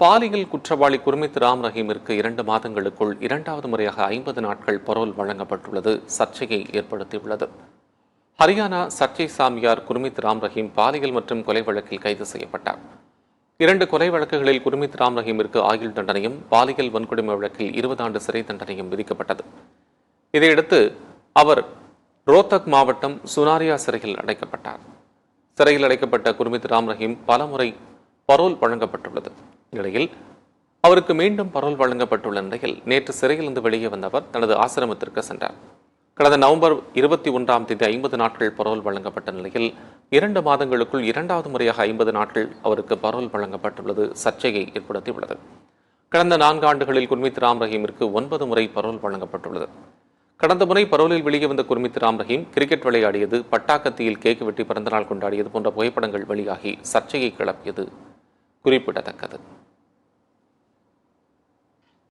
பாலியல் குற்றவாளி குர்மித் ராம் ரஹீமிற்கு 2 மாதங்களுக்குள் 2வது முறையாக 50 நாட்கள் பரோல் வழங்கப்பட்டுள்ளது சர்ச்சையை ஏற்படுத்தியுள்ளது. ஹரியானா சர்ச்சை சாமியார் குர்மித் ராம் ரஹீம் பாலியல் மற்றும் கொலை வழக்கில் கைது செய்யப்பட்டார். 2 கொலை வழக்குகளில் குர்மித் ராம் ரஹீமிற்கு ஆயுள் தண்டனையும் பாலியல் வன்கொடுமை வழக்கில் 20 ஆண்டு சிறை தண்டனையும் விதிக்கப்பட்டது. இதையடுத்து அவர் ரோத்தக் மாவட்டம் சுனாரியா சிறையில் அடைக்கப்பட்டார். சிறையில் அடைக்கப்பட்ட குர்மித் ராம் ரஹீம் பலமுறை பரோல் வழங்கப்பட்டுள்ளது. இந்நிலையில் அவருக்கு மீண்டும் பரோல் வழங்கப்பட்டுள்ள நிலையில் நேற்று சிறையிலிருந்து வெளியே வந்த அவர் தனது ஆசிரமத்திற்கு சென்றார். கடந்த நவம்பர் 21ஆம் தேதி 50 நாட்கள் பரோல் வழங்கப்பட்ட நிலையில் 2 மாதங்களுக்குள் 2வது முறையாக 50 நாட்கள் அவருக்கு பரோல் வழங்கப்பட்டுள்ளது சர்ச்சையை ஏற்படுத்தியுள்ளது. கடந்த 4 ஆண்டுகளில் குர்மித் ராம் ரஹீமிற்கு 9 முறை பரோல் வழங்கப்பட்டுள்ளது. கடந்த முறை பரோலில் வெளியே வந்த குர்மித் ராம் ரஹீம் கிரிக்கெட் விளையாடியது, பட்டாக்கத்தியில் கேக் வெட்டி பிறந்தநாள் கொண்டாடியது போன்ற புகைப்படங்கள் வெளியாகி சர்ச்சையை கிளப்பியது குறிப்பிடத்தக்கது.